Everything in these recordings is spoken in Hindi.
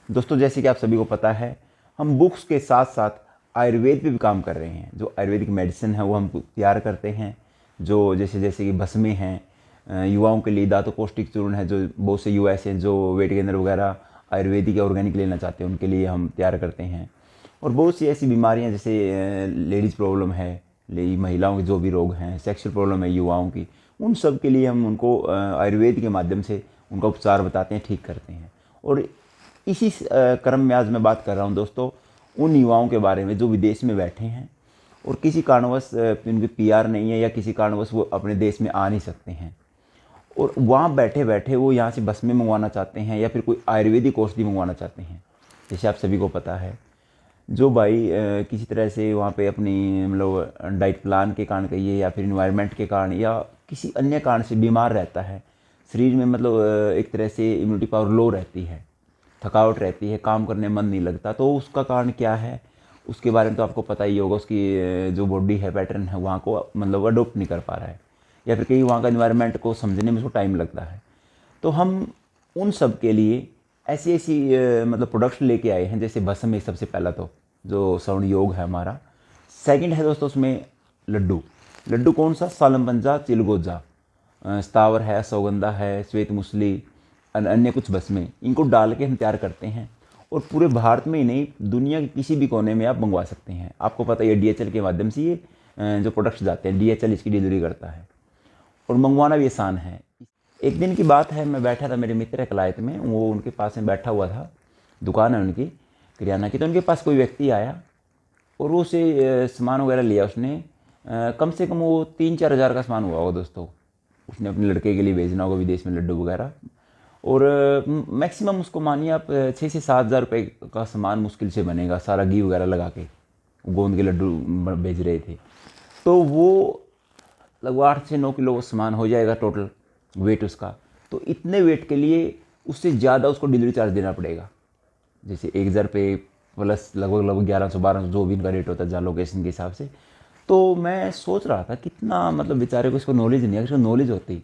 दोस्तों जैसे कि आप सभी को पता है, हम बुक्स के साथ साथ आयुर्वेद पे भी काम कर रहे हैं। जो आयुर्वेदिक मेडिसिन है वो हम तैयार करते हैं। जो जैसे जैसे कि भस्में हैं, युवाओं के लिए धातु पौष्टिक चूर्ण है, जो बहुत से युवा ऐसे हैं जो वेट गेनर वगैरह आयुर्वेदिक या ऑर्गेनिक लेना चाहते हैं, उनके लिए हम तैयार करते हैं। और बहुत सी ऐसी बीमारियां जैसे लेडीज़ प्रॉब्लम है, महिलाओं के जो भी रोग हैं, सेक्सुअल प्रॉब्लम है युवाओं की, उन सब के लिए हम उनको आयुर्वेद के माध्यम से उनका उपचार बताते हैं, ठीक करते हैं। और इसी क्रम में आज मैं बात कर रहा हूँ दोस्तों उन युवाओं के बारे में जो विदेश में बैठे हैं और किसी कारणवश उनकी पीआर नहीं है या किसी कारणवश वो अपने देश में आ नहीं सकते हैं, और वहाँ बैठे बैठे वो यहाँ से बस में मंगवाना चाहते हैं या फिर कोई आयुर्वेदिक औषधि मंगवाना चाहते हैं। जैसे आप सभी को पता है, जो भाई किसी तरह से वहाँ पे अपनी मतलब डाइट प्लान के कारण कहिए या फिर इन्वायरमेंट के कारण या किसी अन्य कारण से बीमार रहता है, शरीर में मतलब एक तरह से इम्यूनिटी पावर लो रहती है, थकावट रहती है, काम करने में मन नहीं लगता, तो उसका कारण क्या है उसके बारे में तो आपको पता ही होगा। उसकी जो बॉडी है, पैटर्न है, वहाँ को मतलब अडोप्ट नहीं कर पा रहा है या फिर कहीं वहाँ का इन्वायरमेंट को समझने में उसको टाइम लगता है। तो हम उन सब के लिए ऐसी ऐसी मतलब प्रोडक्ट्स लेके आए हैं। जैसे भस्म है सबसे पहला, तो जो श्रवण योग है हमारा। सेकंड है दोस्तों उसमें लड्डू। लड्डू कौन सा? सालम पंजा, चिलगोजा, स्थावर है, सौगंधा है, श्वेत मुसली, अन्य कुछ भस्में, इनको डाल के हम तैयार करते हैं। और पूरे भारत में ही नहीं, दुनिया के किसी भी कोने में आप मंगवा सकते हैं। आपको पता है डीएचएल के माध्यम से ये जो प्रोडक्ट्स जाते हैं, डीएचएल इसकी डिलीवरी करता है और मंगवाना भी आसान है। एक दिन की बात है, मैं बैठा था, मेरे मित्र है कलायत में, वो उनके पास में बैठा हुआ था, दुकान है उनकी किराना की। तो उनके पास कोई व्यक्ति आया और वो उसे सामान वगैरह लिया उसने। कम से कम वो 3-4 हज़ार का सामान हुआ होगा दोस्तों। उसने अपने लड़के के लिए भेजना होगा विदेश में लड्डू वगैरह। और मैक्सिमम उसको मानिए आप 6 से 7 हज़ार रुपये का सामान मुश्किल से बनेगा, सारा घी वगैरह लगा के गोंद के लड्डू भेज रहे थे। तो वो लगभग 8 से 9 किलो वो सामान हो जाएगा टोटल वेट उसका। तो इतने वेट के लिए उससे ज़्यादा उसको डिलीवरी चार्ज देना पड़ेगा। जैसे 1,000 रुपये प्लस लगभग लगभग 1100-1200 जो भी इनका रेट होता है जहाँ लोकेशन के हिसाब से। तो मैं सोच रहा था कितना मतलब बेचारे को इसको नॉलेज नहीं है। अगर इसको नॉलेज होती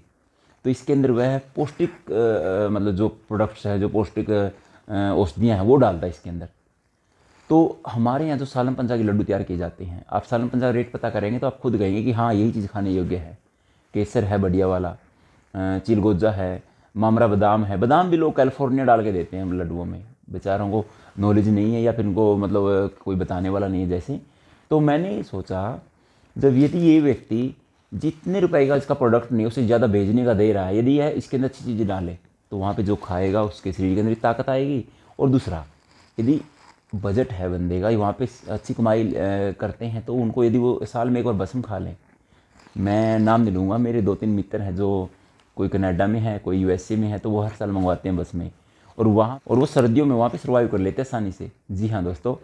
तो इसके अंदर वह पौष्टिक मतलब जो प्रोडक्ट्स है, जो पौष्टिक औषधियाँ हैं वो डालता है इसके अंदर। तो हमारे यहाँ जो सालम पंजा के लड्डू तैयार किए जाते हैं, आप सालम पंजा का रेट पता करेंगे तो आप खुद कहेंगे कि हाँ यही चीज़ खाने योग्य है। केसर है बढ़िया वाला, चिलगोजा है, मामरा बादाम है। बादाम भी लोग कैलिफोर्निया डाल के देते हैं लड्डुओं में, बेचारों को नॉलेज नहीं है या फिर उनको मतलब कोई बताने वाला नहीं है जैसे। तो मैंने सोचा जब यदि ये व्यक्ति जितने रुपए का इसका प्रोडक्ट नहीं उससे ज़्यादा भेजने का दे रहा है, यदि यह इसके अंदर अच्छी चीज़ें डाले तो वहाँ पे जो खाएगा उसके शरीर के अंदर ताकत आएगी। और दूसरा, यदि बजट है बंदे का, वहाँ पे अच्छी कमाई करते हैं, तो उनको यदि वो साल में एक बार भस्म खा लें। मैं नाम नहीं लूँगा, मेरे 2-3 मित्र हैं जो कोई कनाडा में है, कोई यूएसए में है, तो वो हर साल मंगवाते हैं भस्में। और वो सर्दियों में वहाँ पे सर्वाइव कर लेते हैं आसानी से। जी हाँ दोस्तों,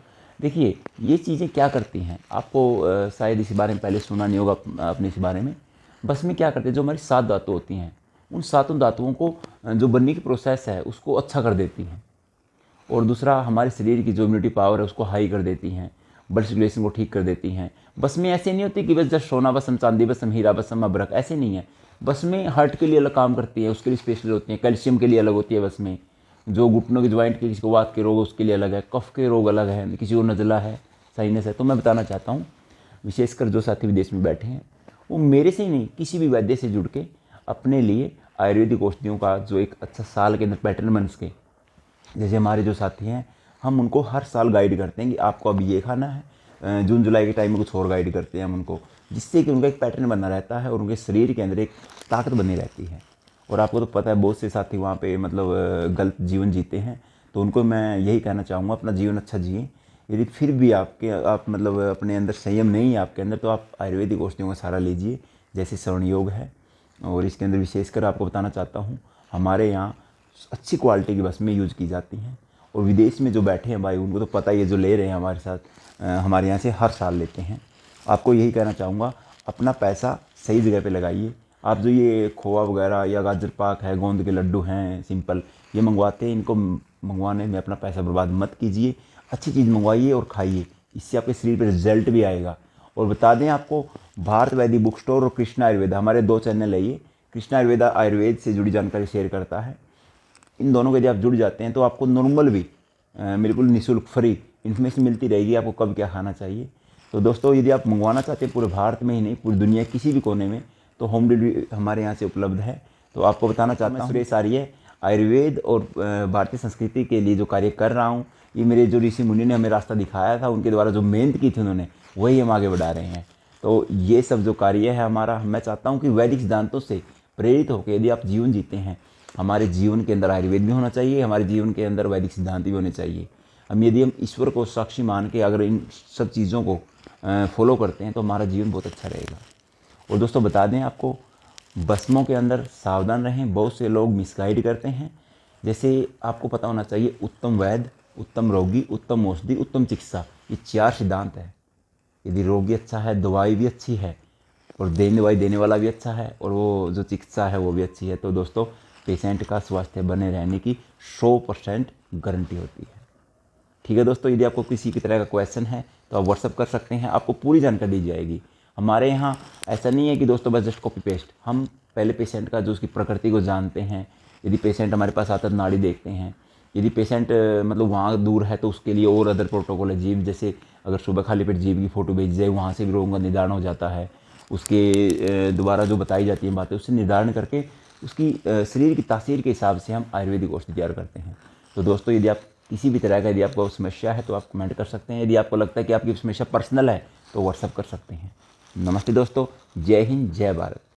देखिए ये चीज़ें क्या करती हैं, आपको शायद इस बारे में पहले सुना नहीं होगा अपने इस बारे में। भस्में क्या करते हैं, जो हमारी 7 धातु होती हैं, उन 7 धातुओं को जो बनने की प्रोसेस है उसको अच्छा कर देती हैं। और दूसरा, हमारे शरीर की जो इम्यूनिटी पावर है उसको हाई कर देती हैं, ब्लड सर्कुलेशन को ठीक कर देती हैं। बस में ऐसे नहीं होती कि बस जस्ट सोना भस्म, चांदी भस्म, हीरा भस्म, अभ्रक, ऐसे नहीं है। बस में हार्ट के लिए अलग काम करती है, उसके लिए स्पेशल होती है। कैल्शियम के लिए अलग होती है बस में। जो घुटनों के ज्वाइंट के, किसी को वात के रोग उसके लिए अलग है, कफ के रोग अलग है, किसी को नज़ला है, साइनस है। तो मैं बताना चाहता हूँ, विशेषकर जो साथी विदेश में बैठे हैं, वो मेरे से ही नहीं किसी भी वैद्य से जुड़ के अपने लिए आयुर्वेदिक औषधियों का जो एक अच्छा साल के अंदर पैटर्न बन सके। जैसे हमारे जो साथी हैं, हम उनको हर साल गाइड करते हैं कि आपको अब ये खाना है। जून जुलाई के टाइम में कुछ और गाइड करते हैं हम उनको, जिससे कि उनका एक पैटर्न बना रहता है और उनके शरीर के अंदर एक ताकत बनी रहती है। और आपको तो पता है बहुत से साथी वहाँ पे मतलब गलत जीवन जीते हैं, तो उनको मैं यही कहना चाहूँगा अपना जीवन अच्छा जिए। यदि फिर भी आप मतलब अपने अंदर संयम नहीं है आपके अंदर, तो आप आयुर्वेदिक औषधियों का सहारा लीजिए, जैसे श्रवण योग है। और इसके अंदर विशेषकर आपको बताना चाहता हूँ, हमारे यहाँ अच्छी क्वालिटी की भस्में यूज़ की जाती हैं। और विदेश में जो बैठे हैं भाई, उनको तो पता ही है, जो ले रहे हैं हमारे साथ, हमारे यहाँ से हर साल लेते हैं। आपको यही कहना चाहूँगा, अपना पैसा सही जगह पे लगाइए। आप जो ये खोआ वगैरह या गाजर पाक है, गोंद के लड्डू हैं सिंपल, ये मंगवाते हैं, इनको मंगवाने में अपना पैसा बर्बाद मत कीजिए। अच्छी चीज़ मंगवाइए और खाइए, इससे आपके शरीर पर रिजल्ट भी आएगा। और बता दें आपको, भारत वैदिक बुक स्टोर और कृष्णा आयुर्वेदा, हमारे 2 चैनल है ये। कृष्णा आयुर्वेदा आयुर्वेद से जुड़ी जानकारी शेयर करता है। इन दोनों के यदि आप जुड़ जाते हैं तो आपको नॉर्मल भी बिल्कुल निःशुल्क फ्री इन्फॉर्मेशन मिलती रहेगी आपको कब क्या खाना चाहिए। तो दोस्तों यदि आप मंगवाना चाहते हैं पूरे भारत में ही नहीं पूरी दुनिया किसी भी कोने में, तो होम डिलीवरी हमारे यहाँ से उपलब्ध है। तो आपको बताना चाहता हूँ सुरेश आर्य आयुर्वेद और भारतीय संस्कृति के लिए जो कार्य कर रहा हूँ, ये मेरे जो ऋषि मुनि ने हमें रास्ता दिखाया था, उनके द्वारा जो मेहनत की थी उन्होंने, वही हम आगे बढ़ा रहे हैं। तो ये सब जो कार्य है हमारा, मैं चाहता हूँ कि वैदिक सिद्धांतों से प्रेरित होकर यदि आप जीवन जीते हैं, हमारे जीवन के अंदर आयुर्वेद भी होना चाहिए, हमारे जीवन के अंदर वैदिक सिद्धांत भी होने चाहिए। यदि हम ईश्वर को साक्षी मान के अगर इन सब चीज़ों को फॉलो करते हैं तो हमारा जीवन बहुत अच्छा रहेगा। और दोस्तों बता दें आपको, भस्मों के अंदर सावधान रहें, बहुत से लोग मिसगाइड करते हैं। जैसे आपको पता होना चाहिए, उत्तम वैद्य, उत्तम रोगी, उत्तम औषधि, उत्तम चिकित्सा, ये 4 सिद्धांत है। यदि रोगी अच्छा है, दवाई भी अच्छी है, और दवाई देने वाला भी अच्छा है, और वो जो चिकित्सा है वो भी अच्छी है, तो दोस्तों पेशेंट का स्वास्थ्य बने रहने की 100% गारंटी होती है। ठीक है दोस्तों, यदि आपको किसी भी तरह का क्वेश्चन है तो आप व्हाट्सअप कर सकते हैं, आपको पूरी जानकारी दी जाएगी। हमारे यहाँ ऐसा नहीं है कि दोस्तों बस जस्ट कॉपी पेस्ट, हम पहले पेशेंट का जो उसकी प्रकृति को जानते हैं। यदि पेशेंट हमारे पास आता है नाड़ी देखते हैं, यदि पेशेंट मतलब वहाँ दूर है तो उसके लिए और अदर प्रोटोकॉल है। जीव जैसे अगर सुबह खाली पेट जीव की फ़ोटो भेज जाए, वहाँ से भी रोगों का निदान हो जाता है। उसके द्वारा जो बताई जाती हैं बातें, उससे निर्धारण करके उसकी शरीर की तासीर के हिसाब से हम आयुर्वेदिक औषधि तैयार करते हैं। तो दोस्तों यदि आप किसी भी तरह का यदि आपको समस्या है तो आप कमेंट कर सकते हैं। यदि आपको लगता है कि आपकी समस्या पर्सनल है तो व्हाट्सअप कर सकते हैं। नमस्ते दोस्तों, जय हिंद, जय भारत।